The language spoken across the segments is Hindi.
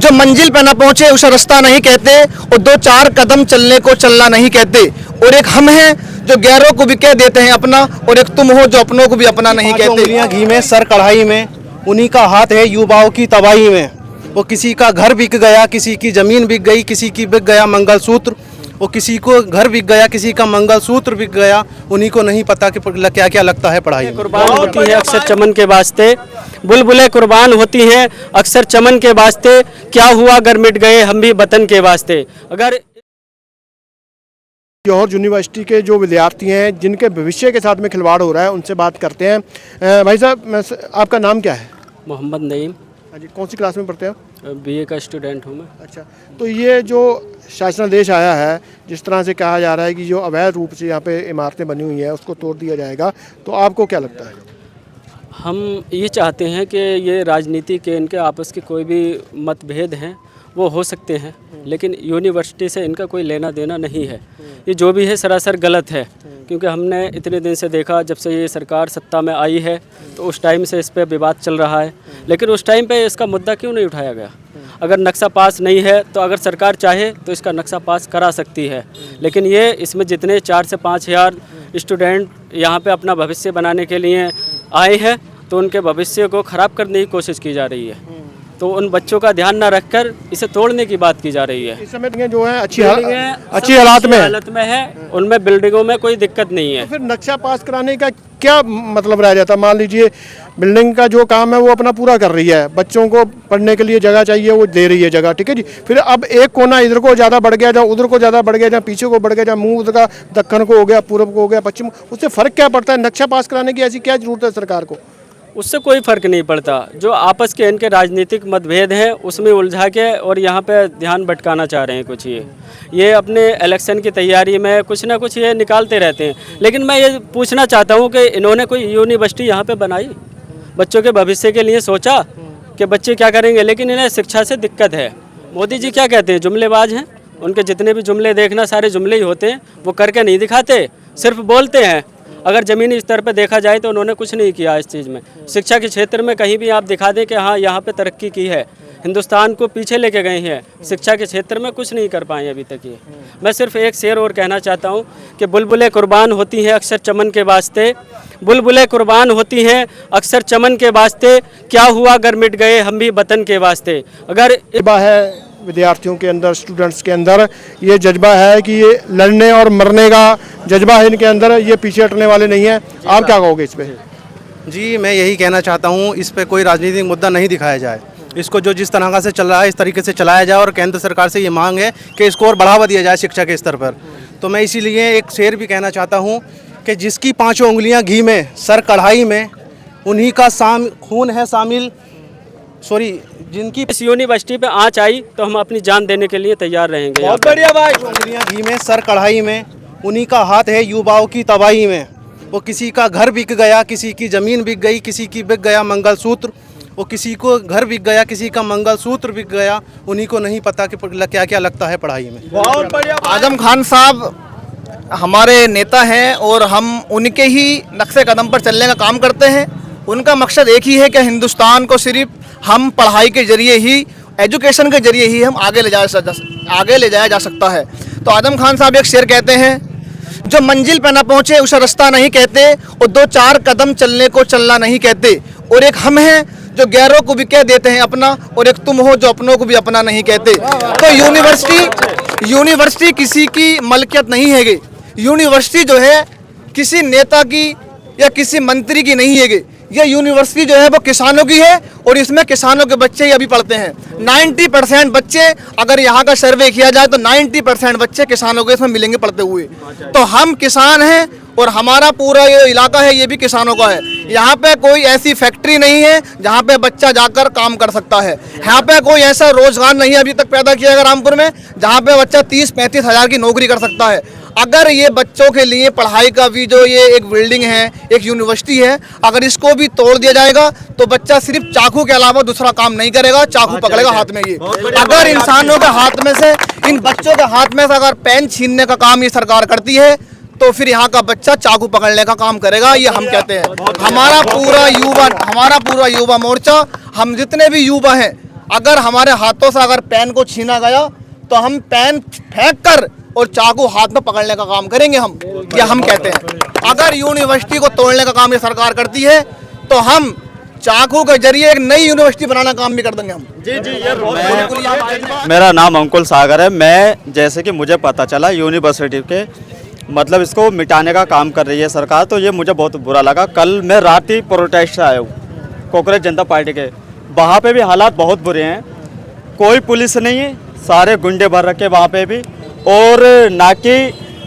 जो मंजिल पे ना पहुंचे उसे रास्ता नहीं कहते, और दो चार कदम चलने को चलना नहीं कहते। और एक हम हैं जो गैरों को भी कह देते हैं अपना, और एक तुम हो जो अपनों को भी अपना नहीं कहते। उंगलियां घी में सर कढ़ाई में, उन्हीं का हाथ है युवाओं की तबाही में। वो किसी का घर बिक गया, किसी की जमीन बिक गई, किसी की बिक गया मंगलसूत्र। वो किसी को घर बिक गया, किसी का मंगलसूत्र बिक गया, उन्हीं को नहीं पता कि क्या क्या लगता है पढ़ाई में। कुर्बान होती है अक्सर चमन के वास्ते, बुलबुलें कुर्बान होती हैं अक्सर चमन के वास्ते। क्या हुआ अगर मिट गए हम भी वतन के वास्ते। अगर जौहर यूनिवर्सिटी के जो विद्यार्थी हैं जिनके भविष्य के साथ में खिलवाड़ हो रहा है, उनसे बात करते हैं। भाई साहब, आपका नाम क्या है? मोहम्मद नईम। हाँ जी, कौन सी क्लास में पढ़ते हैं? बीए का स्टूडेंट हूँ मैं। अच्छा, तो ये जो शासनादेश आया है, जिस तरह से कहा जा रहा है कि जो अवैध रूप से यहाँ पे इमारतें बनी हुई हैं उसको तोड़ दिया जाएगा, तो आपको क्या लगता है? हम ये चाहते हैं कि ये राजनीति के इनके आपस के कोई भी मतभेद हैं वो हो सकते हैं, लेकिन यूनिवर्सिटी से इनका कोई लेना देना नहीं है। ये जो भी है सरासर गलत है, क्योंकि हमने इतने दिन से देखा, जब से ये सरकार सत्ता में आई है तो उस टाइम से इस पर विवाद चल रहा है, लेकिन उस टाइम पे इसका मुद्दा क्यों नहीं उठाया गया? अगर नक्शा पास नहीं है तो अगर सरकार चाहे तो इसका नक्शा पास करा सकती है, लेकिन ये इसमें जितने 4 से 5 हज़ार स्टूडेंट यहाँ पे अपना भविष्य बनाने के लिए आए हैं, तो उनके भविष्य को ख़राब करने की कोशिश की जा रही है। तो उन बच्चों का ध्यान न रखकर इसे तोड़ने की बात की जा रही है। इस समय जो है अच्छी हालत में है, उनमें बिल्डिंगों में कोई दिक्कत नहीं है। तो फिर नक्शा पास कराने का क्या मतलब रह जाता? मान लीजिए बिल्डिंग का जो काम है वो अपना पूरा कर रही है, बच्चों को पढ़ने के लिए जगह चाहिए वो दे रही है जगह, ठीक है जी। फिर अब एक कोना इधर को ज़्यादा बढ़ गया, जहाँ उधर को ज़्यादा बढ़ गया, जहाँ पीछे को बढ़ गया, जहाँ मुँह का दक्षिण को हो गया, पूर्व को हो गया, पश्चिम, उससे फ़र्क क्या पड़ता है? नक्शा पास कराने की ऐसी क्या जरूरत है सरकार को? उससे कोई फ़र्क नहीं पड़ता। जो आपस के इनके राजनीतिक मतभेद हैं उसमें उलझा के और यहाँ पे ध्यान भटकाना चाह रहे हैं कुछ ये अपने इलेक्शन की तैयारी में कुछ ना कुछ ये निकालते रहते हैं। लेकिन मैं ये पूछना चाहता हूँ कि इन्होंने कोई यूनिवर्सिटी यहाँ पे बनाई, बच्चों के भविष्य के लिए सोचा कि बच्चे क्या करेंगे? लेकिन इन्हें शिक्षा से दिक्कत है। मोदी जी क्या कहते हैं? जुमलेबाज हैं। उनके जितने भी जुमले देखना सारे जुमले ही होते हैं, वो करके नहीं दिखाते, सिर्फ बोलते हैं। अगर ज़मीनी स्तर पर देखा जाए तो उन्होंने कुछ नहीं किया इस चीज़ में। शिक्षा के क्षेत्र में कहीं भी आप दिखा दें कि हाँ यहाँ पे तरक्की की है, हिंदुस्तान को पीछे लेके गए हैं, शिक्षा के क्षेत्र में कुछ नहीं कर पाए अभी तक ये। मैं सिर्फ एक शेर और कहना चाहता हूँ कि बुलबुलें कुर्बान होती हैं अक्सर चमन के वास्ते, बुलबुलें कुर्बान होती हैं अक्सर चमन के वास्ते। क्या हुआ अगर मिट गए हम भी वतन के वास्ते। अगर है विद्यार्थियों के अंदर, स्टूडेंट्स के अंदर ये जज्बा है कि ये लड़ने और मरने का जज्बा है इनके अंदर, ये पीछे हटने वाले नहीं हैं। आप क्या कहोगे इस पे? जी, मैं यही कहना चाहता हूँ, इस पे कोई राजनीतिक मुद्दा नहीं दिखाया जाए। इसको जो जिस तरह से चल रहा है इस तरीके से चलाया जाए, और केंद्र सरकार से ये मांग है कि इसको और बढ़ावा दिया जाए शिक्षा के स्तर पर। तो मैं इसीलिए एक शेर भी कहना चाहता हूँ कि जिसकी 5 उंगलियाँ घी में सर कढ़ाई में, उन्हीं का खून है शामिल, जिनकी इस यूनिवर्सिटी पे आँच आई तो हम अपनी जान देने के लिए तैयार रहेंगे। बहुत बढ़िया भाई। उंगलियां घी में सर कढ़ाई में, उन्हीं का हाथ है युवाओं की तबाही में। वो किसी का घर बिक गया, किसी की ज़मीन बिक गई, किसी की बिक गया मंगलसूत्र। वो किसी को घर बिक गया, किसी का मंगलसूत्र बिक गया, उन्हीं को नहीं पता कि क्या क्या लगता है पढ़ाई में। बहुत बढ़िया। आजम खान साहब हमारे नेता हैं और हम उनके ही नक्शे कदम पर चलने का काम करते हैं। उनका मकसद एक ही है कि हिंदुस्तान को सिर्फ हम पढ़ाई के जरिए ही, एजुकेशन के जरिए ही हम आगे ले जाया जा सकता है। तो आजम खान साहब एक शेर कहते हैं, जो मंजिल पे ना पहुंचे उसे रास्ता नहीं कहते, और दो चार कदम चलने को चलना नहीं कहते। और एक हम हैं जो गैरों को भी कह देते हैं अपना, और एक तुम हो जो अपनों को भी अपना नहीं कहते। तो यूनिवर्सिटी किसी की मलकियत नहीं है। यूनिवर्सिटी जो है किसी नेता की या किसी मंत्री की नहीं है। ये यूनिवर्सिटी जो है वो किसानों की है, और इसमें किसानों के बच्चे ही अभी पढ़ते हैं। 90% बच्चे, अगर यहाँ का सर्वे किया जाए तो 90% बच्चे किसानों के इसमें मिलेंगे पढ़ते हुए। तो हम किसान हैं और हमारा पूरा ये इलाका है ये भी किसानों का है। यहाँ पे कोई ऐसी फैक्ट्री नहीं है जहाँ पे बच्चा जाकर काम कर सकता है। यहाँ पे कोई ऐसा रोजगार नहीं अभी तक पैदा किया गया रामपुर में जहाँ पे बच्चा 30-35 हज़ार की नौकरी कर सकता है। अगर ये बच्चों के लिए पढ़ाई का भी जो ये एक बिल्डिंग है, एक यूनिवर्सिटी है, अगर इसको भी तोड़ दिया जाएगा तो बच्चा सिर्फ चाकू के अलावा दूसरा काम नहीं करेगा, चाकू पकड़ेगा हाथ में। ये अगर इंसानों के हाथ में से, इन बच्चों के हाथ में से अगर पेन छीनने का काम ये सरकार करती है तो फिर यहाँ का बच्चा चाकू पकड़ने का काम करेगा। ये हम कहते हैं। हमारा पूरा युवा मोर्चा, हम जितने भी युवा हैं, अगर हमारे हाथों से अगर पेन को छीना गया तो हम पेन फेंक कर और चाकू हाथ में पकड़ने का काम करेंगे हम, ये हम कहते हैं। अगर यूनिवर्सिटी को तोड़ने का काम ये सरकार करती है तो हम चाकू के जरिए एक नई यूनिवर्सिटी बनाना काम भी कर देंगे हम। मेरा नाम अंकुल सागर है। मैं जैसे कि मुझे पता चला यूनिवर्सिटी के मतलब इसको मिटाने का काम कर रही है सरकार, तो ये मुझे बहुत बुरा लगा। कल मैं रात ही प्रोटेस्ट से आया हूँ कांग्रेस जनता पार्टी के, वहाँ पे भी हालात बहुत बुरे हैं। कोई पुलिस नहीं है, सारे गुंडे भर रखे वहाँ पे भी, और ना कि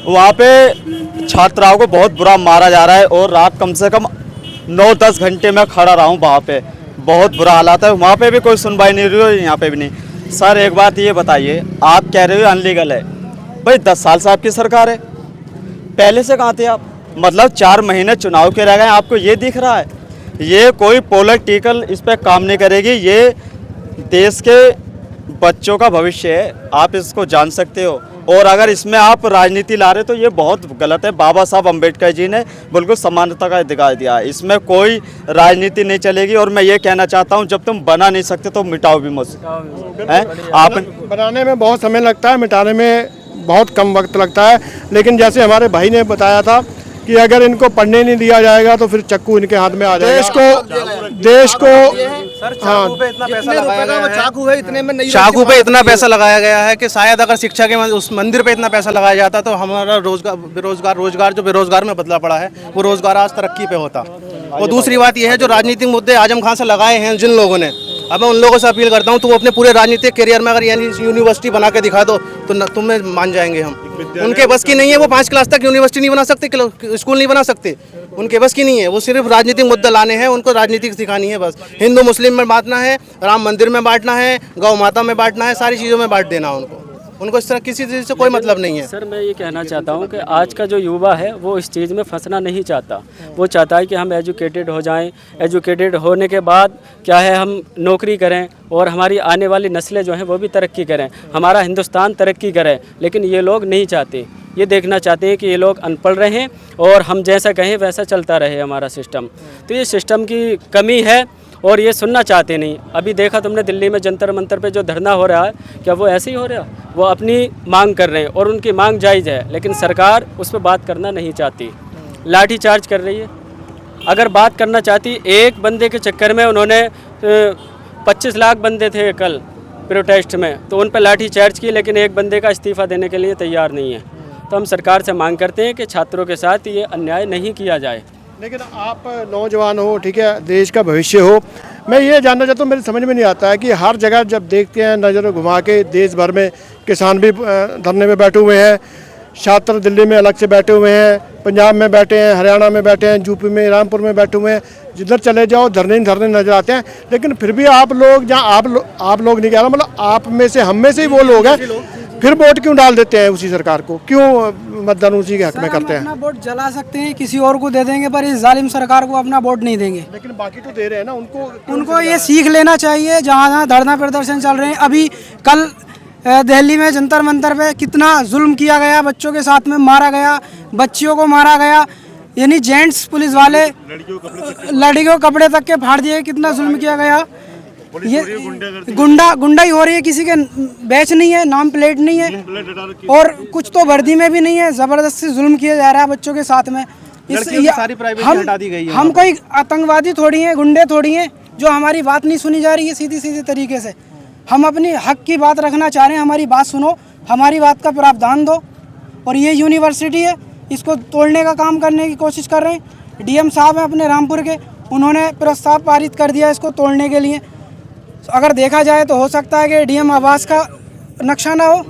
वहाँ पे छात्राओं को बहुत बुरा मारा जा रहा है। और रात कम से कम 9-10 घंटे में खड़ा रहा हूँ वहाँ पे, बहुत बुरा हालात है। वहाँ पे भी कोई सुनवाई नहीं रही है, यहाँ पे भी नहीं। सर एक बात ये बताइए, आप कह रहे हो अनलीगल है, भाई 10 साल से आपकी सरकार है, पहले से कहाँ थे आप? मतलब 4 महीने चुनाव के रह गए, आपको ये दिख रहा है? ये कोई पॉलिटिकल इस पर काम नहीं करेगी, ये देश के बच्चों का भविष्य है, आप इसको जान सकते हो। और अगर इसमें आप राजनीति ला रहे तो ये बहुत गलत है। बाबा साहब अम्बेडकर जी ने बिल्कुल समानता का अधिकार दिया है, इसमें कोई राजनीति नहीं चलेगी। और मैं ये कहना चाहता हूँ, जब तुम बना नहीं सकते तो मिटाओ भी मत। आप बनाने में बहुत समय लगता है, मिटाने में बहुत कम वक्त लगता है। लेकिन जैसे हमारे भाई ने बताया था कि अगर इनको पढ़ने नहीं दिया जाएगा तो फिर चक्कू इनके हाथ में आ जाएगा। देश को चाकू पे इतना पैसा लगाया गया है, चाकू है इतने में नहीं, चाकू पे इतना पैसा लगाया गया है कि शायद अगर शिक्षा के उस मंदिर पे इतना पैसा लगाया जाता तो हमारा रोजगार जो बेरोजगार में बदला पड़ा है वो रोजगार आज तरक्की पे होता। और दूसरी बात यह है, जो राजनीतिक मुद्दे आजम खान से लगाए हैं जिन लोगों ने, अब मैं उन लोगों से अपील करता हूँ तो वो अपने पूरे राजनीतिक करियर में अगर यूनिवर्सिटी बना के दिखा दो तो तुम्हें मान जाएंगे हम। उनके बस की नहीं है, वो 5 क्लास तक यूनिवर्सिटी नहीं बना सकते, स्कूल नहीं बना सकते, उनके बस की नहीं है। वो सिर्फ राजनीतिक मुद्दा लाने हैं, उनको राजनीतिक सिखानी है बस। हिंदू मुस्लिम में बांटना है, राम मंदिर में बांटना है, गौ माता में बांटना है, सारी चीज़ों में बांट देना उनको इस तरह किसी चीज़ से कोई मतलब नहीं है। सर मैं ये कहना चाहता हूँ कि आज का जो युवा है वो इस चीज़ में फंसना नहीं चाहता। वो चाहता है कि हम एजुकेटेड हो जाएं, एजुकेटेड होने के बाद क्या है हम नौकरी करें और हमारी आने वाली नस्लें जो हैं वो भी तरक्की करें, हमारा हिंदुस्तान तरक्की करे। लेकिन ये लोग नहीं चाहते, ये देखना चाहते हैं कि ये लोग अनपढ़ रहें और हम जैसा कहें वैसा चलता रहे हमारा सिस्टम। तो ये सिस्टम की कमी है और ये सुनना चाहते नहीं। अभी देखा तुमने दिल्ली में जंतर मंतर पे जो धरना हो रहा है, क्या वो ऐसे ही हो रहा? वो अपनी मांग कर रहे हैं और उनकी मांग जायज़ है, लेकिन सरकार उस पर बात करना नहीं चाहती, लाठी चार्ज कर रही है। अगर बात करना चाहती, एक बंदे के चक्कर में उन्होंने 25 लाख बंदे थे कल प्रोटेस्ट में, तो उन पर लाठी चार्ज की, लेकिन एक बंदे का इस्तीफ़ा देने के लिए तैयार नहीं है। तो हम सरकार से मांग करते हैं कि छात्रों के साथ ये अन्याय नहीं किया जाए। लेकिन आप नौजवान हो, ठीक है, देश का भविष्य हो। मैं ये जानना चाहता हूँ, मेरी समझ में नहीं आता है कि हर जगह जब देखते हैं नज़र घुमा के, देश भर में किसान भी धरने में बैठे हुए हैं, छात्र दिल्ली में अलग से बैठे हुए हैं, पंजाब में बैठे हैं, हरियाणा में बैठे हैं, यूपी में रामपुर में बैठे हुए हैं, जिधर चले जाओ धरने ही धरने नजर आते हैं। लेकिन फिर भी आप लोग, जहाँ आप लोग नहीं कह रहा, मतलब आप में से, हम में से ही वो लोग हैं, फिर वोट क्यों डाल देते हैं उसी सरकार को? क्यों मतदान उसी के हक में करते हैं? अपना वोट जला सकते हैं, किसी और को दे देंगे, पर इस जालिम सरकार को अपना वोट नहीं देंगे। लेकिन बाकी तो दे रहे हैं ना, उनको ये सीख लेना चाहिए। जहाँ जहाँ धरना प्रदर्शन चल रहे हैं, अभी कल दिल्ली में जंतर मंतर पे कितना जुल्म किया गया, बच्चों के साथ में मारा गया, बच्चियों को मारा गया, यानी जेंट्स पुलिस वाले लड़कियों कपड़े तक के फाड़ दिए, कितना जुल्म किया गया। ये गुंडाई हो रही है, किसी के बैच नहीं है, नाम प्लेट नहीं है, और कुछ तो वर्दी में भी नहीं है, जबरदस्ती जुल्म किया जा रहा है बच्चों के साथ में। हम कोई आतंकवादी थोड़ी हैं, गुंडे थोड़ी हैं जो हमारी बात नहीं सुनी जा रही है सीधी सीधी तरीके से। हम अपनी हक की बात रखना चाह रहे हैं, हमारी बात सुनो, हमारी बात का प्रावधान दो। और ये यूनिवर्सिटी है, इसको तोड़ने का काम करने की कोशिश कर रहे हैं। डीएम साहब हैं अपने रामपुर के, उन्होंने प्रस्ताव पारित कर दिया इसको तोड़ने के लिए। अगर देखा जाए तो हो सकता है कि डीएम आवास का नक्शा ना हो,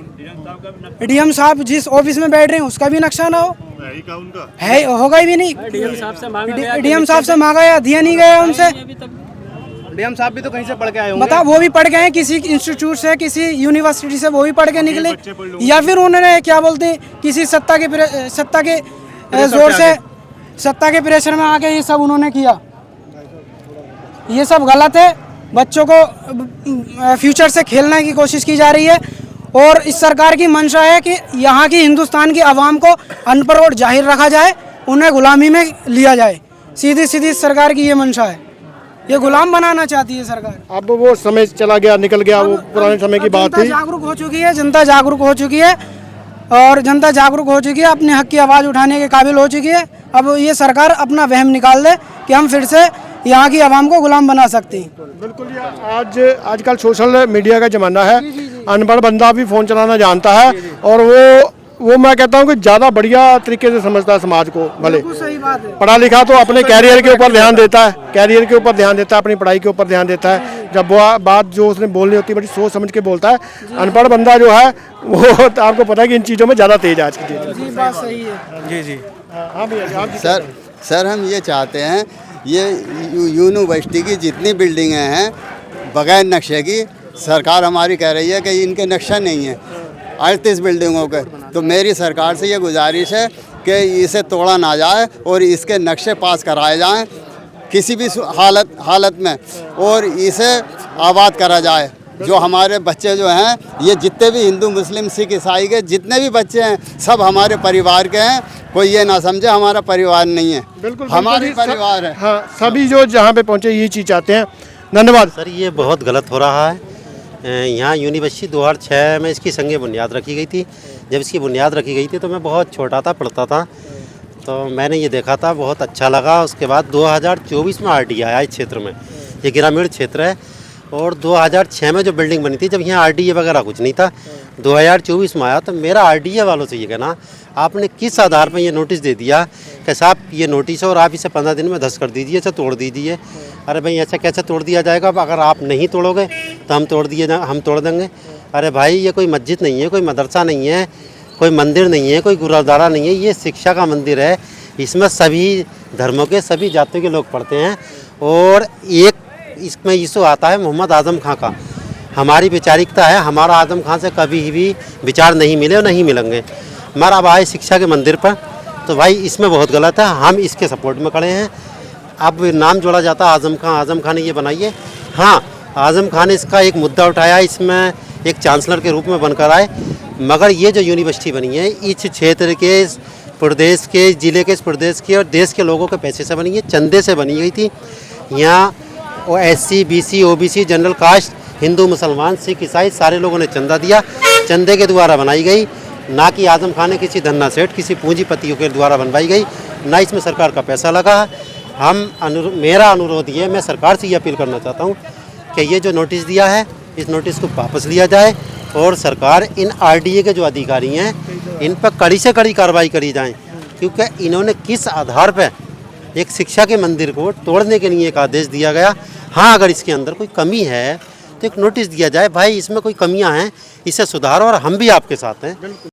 डीएम साहब जिस ऑफिस में बैठ रहे हैं उसका भी नक्शा ना हो, है होगा ही भी नहीं। डीएम साहब से मांगा या दिया नहीं गया उनसे। डीएम साहब भी तो कहीं से पढ़ के आए होंगे। बताओ, वो भी पढ़ गए हैं किसी इंस्टीट्यूट से, किसी यूनिवर्सिटी से, वो भी पढ़ के निकले, या फिर उन्होंने क्या बोलते हैं किसी सत्ता के जोर से, सत्ता के प्रेशर में आके ये सब उन्होंने किया। ये सब गलत है। बच्चों को फ्यूचर से खेलने की कोशिश की जा रही है, और इस सरकार की मंशा है कि यहाँ की हिंदुस्तान की आवाम को अनपढ़ और जाहिर रखा जाए, उन्हें गुलामी में लिया जाए। सीधी सीधी सरकार की ये मंशा है, ये गुलाम बनाना चाहती है सरकार। अब वो समय चला गया, निकल गया, वो पुराने समय की बात जनता थी। जागरूक हो चुकी है, जनता जागरूक हो चुकी है और जनता जागरूक हो चुकी है, अपने हक की आवाज़ उठाने के काबिल हो चुकी है। अब ये सरकार अपना वहम निकाल दे कि हम फिर से यहाँ की आवाम को गुलाम बना सकते हैं। बिल्कुल, ये आजकल सोशल मीडिया का ज़माना है, अनपढ़ बंदा भी फ़ोन चलाना जानता है और वो मैं कहता हूँ कि ज़्यादा बढ़िया तरीके से समझता है समाज को। भले बिल्कुल सही बात है। पढ़ा लिखा तो अपने कैरियर के ऊपर ध्यान देता है, कैरियर के ऊपर ध्यान देता है, अपनी पढ़ाई के ऊपर ध्यान देता है। जब वो बात जो उसने बोलनी होती है बड़ी सोच समझ के बोलता है। अनपढ़ बंदा जो है वो तो आपको पता है कि इन चीज़ों में ज़्यादा तेज है आज की डेट में। जी बात सही है। जी जी। हाँ भैया, आप सर हम ये चाहते हैं, ये यूनिवर्सिटी की जितनी बिल्डिंगें हैं बगैर नक्शे की, सरकार हमारी कह रही है कि इनके नक्शा नहीं है 38 बिल्डिंगों के। तो मेरी सरकार से ये गुजारिश है कि इसे तोड़ा ना जाए और इसके नक्शे पास कराए जाएं किसी भी हालत में, और इसे आबाद करा जाए। जो हमारे बच्चे जो हैं, ये जितने भी हिंदू मुस्लिम सिख ईसाई के जितने भी बच्चे हैं, सब हमारे परिवार के हैं। कोई ये ना समझे हमारा परिवार नहीं है, बिल्कुल हमारी परिवार है। हाँ, सभी जो जहाँ पे पहुँचे यही चीज़ चाहते हैं। धन्यवाद। सर, ये बहुत गलत हो रहा है। यहाँ यूनिवर्सिटी 2006 में इसकी संग बुनियाद रखी गई थी। जब इसकी बुनियाद रखी गई थी तो मैं बहुत छोटा था, पढ़ता था, तो मैंने ये देखा था, बहुत अच्छा लगा। उसके बाद 2024 में RDA आया इस क्षेत्र में। ये ग्रामीण क्षेत्र है और 2006 में जो बिल्डिंग बनी थी, जब यहाँ RDA वगैरह कुछ नहीं था, 2024 में आया। तो मेरा RDA वालों से ये कहना, आपने किस आधार पर ये नोटिस दे दिया कि साहब ये नोटिस है और आप इसे 15 दिन में धस कर दीजिए, इसे तोड़ दीजिए। अरे भाई, ऐसा कैसे तोड़ दिया जाएगा? अब अगर आप नहीं तोड़ोगे तो हम तोड़ देंगे। अरे भाई, ये कोई मस्जिद नहीं है, कोई मदरसा नहीं है, कोई मंदिर नहीं है, कोई गुरुद्वारा नहीं है, ये शिक्षा का मंदिर है। इसमें सभी धर्मों के, सभी जातियों के लोग पढ़ते हैं। और एक इसमें इशू आता है मोहम्मद आज़म खां का। हमारी वैचारिकता है, हमारा आज़म खां से कभी भी विचार नहीं मिले और नहीं मिलेंगे। मगर अब आए शिक्षा के मंदिर पर, तो भाई इसमें बहुत गलत है। हम इसके सपोर्ट में खड़े हैं। अब नाम जोड़ा जाता है आज़म खां ने ये बनाई है। हाँ, आज़म खां ने इसका एक मुद्दा उठाया, इसमें एक चांसलर के रूप में बनकर आए। मगर ये जो यूनिवर्सिटी बनी है, इस क्षेत्र के, प्रदेश के, ज़िले के, इस प्रदेश के और देश के लोगों के पैसे से बनी है, चंदे से बनी गई थी। यहाँ SC BC OBC general caste, Hindu मुसलमान सिख ईसाई सारे लोगों ने चंदा दिया, चंदे के द्वारा बनाई गई, ना कि आज़म खान ने किसी धन्ना सेठ, किसी पूंजीपतियों के द्वारा बनवाई गई, ना इसमें सरकार का पैसा लगा। मेरा अनुरोध ये, मैं सरकार से ये अपील करना चाहता हूँ कि ये जो नोटिस दिया है, इस नोटिस को वापस लिया जाए और सरकार इन RDA के जो अधिकारी हैं, इन पर कड़ी से कड़ी कार्रवाई करी जाए, क्योंकि इन्होंने किस आधार पर एक शिक्षा के मंदिर को तोड़ने के लिए एक आदेश दिया गया। हाँ, अगर इसके अंदर कोई कमी है तो एक नोटिस दिया जाए, भाई इसमें कोई कमियां हैं, इसे सुधारो और हम भी आपके साथ हैं।